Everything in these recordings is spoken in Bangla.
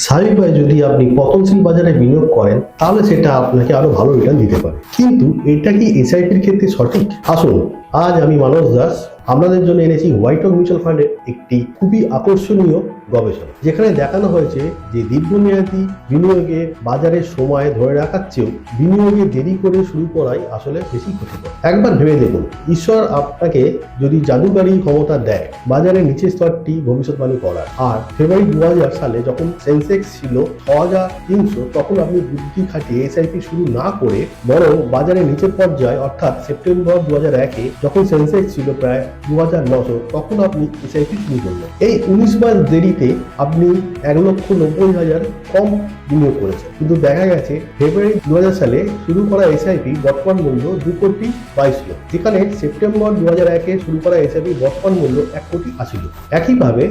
স্বাভাবিকভাবে যদি আপনি পতনশীল বাজারে বিনিয়োগ করেন তাহলে সেটা আপনাকে আরো ভালো রিটার্ন দিতে পারে, কিন্তু এটা কি এসআইপির ক্ষেত্রে সঠিক? আসুন, আজ আমি মানস দাস আপনাদের জন্য এনেছি হোয়াইট ওক মিউচুয়াল ফান্ডের একটি খুবই আকর্ষণীয় গবেষণা, যেখানে দেখানো হয়েছে যে দীর্ঘমেয়াদী বিনিয়োগে বাজারের সময় ধরে রাখার চেয়েও বিনিয়োগে দেরি করে শুরু করাই আসলে বেশি ক্ষতিকর। একবার ভেবে দেখুন, ঈশ্বর আপনাকে যদি জাদুকারী ক্ষমতা দেয় বাজারের নিচের স্তরটি ভবিষ্যৎবাণী করার, আর ফেব্রুয়ারি 2000 সালে যখন সেন্সেক্স ছিল 6300, তখন আপনি বুদ্ধি খাটিয়ে এসআইপি শুরু না করে বরং বাজারের নিচের পর্যায়ে অর্থাৎ সেপ্টেম্বর 2001-এ যখন সেন্সেক্স ছিল প্রায় 2900, তখন আপনি এসআইপি শুরু করলেন। এই 19 মাস দেরিতে আপনি 1,90,000 কম বিনিয়োগ করেছেন, কিন্তু দেখা গেছে ফেব্রুয়ারি 2000 সালে শুরু করা এসআইপি বর্তমান মূল্য 2,22 লক্ষ, যেখানে সেপ্টেম্বর 2001-এ শুরু করা এসআইপি বর্তমান মূল্য 1,80 লক্ষ। একইভাবে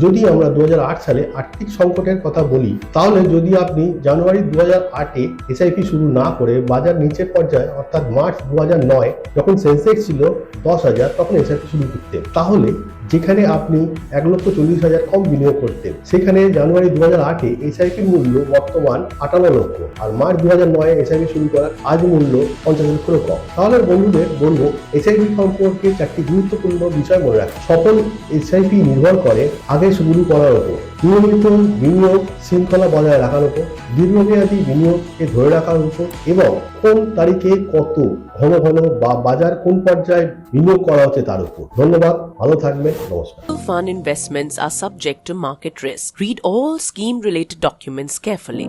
যদি আমরা 2008 সালে আর্থিক সংকটের কথা বলি, তাহলে যদি আপনি জানুয়ারি 2008-এ এসআইপি শুরু না করে বাজার নিচের পর্যায়ে অর্থাৎ মার্চ 2009 যখন সেন্সেক্স ছিল 10,000, তখন এসআইপি শুরু করতেন, তাহলে যেখানে আপনি 1,40,000 কম বিনিয়োগ করতেন, সেখানে জানুয়ারি 2008-এ এসআইপির মূল্য বর্তমান 58 লক্ষ, আর মার্চ 2009-এ এসআইপি শুরু করার আজ মূল্য 50 লক্ষেরও কম। তাহলে বন্ধুদের বলবো, এসআইপি সম্পর্কে 4টি গুরুত্বপূর্ণ বিষয় মনে রাখুন। সফল এসআইপি নির্ভর করে আগে শুরু করার উপর, নিয়মিত বিনিয়োগ শৃঙ্খলা বজায় রাখার উপর, দীর্ঘমেয়াদী বিনিয়োগকে ধরে রাখার উপর, এবং কোন তারিখে কত ঘন ঘন বা বাজার কোন পর্যায়ে বিনিয়োগ করা হচ্ছে তার উপর। ধন্যবাদ, ভালো থাকবেন, নমস্কার। Fund investments are subject to market risk. Read all scheme related documents carefully.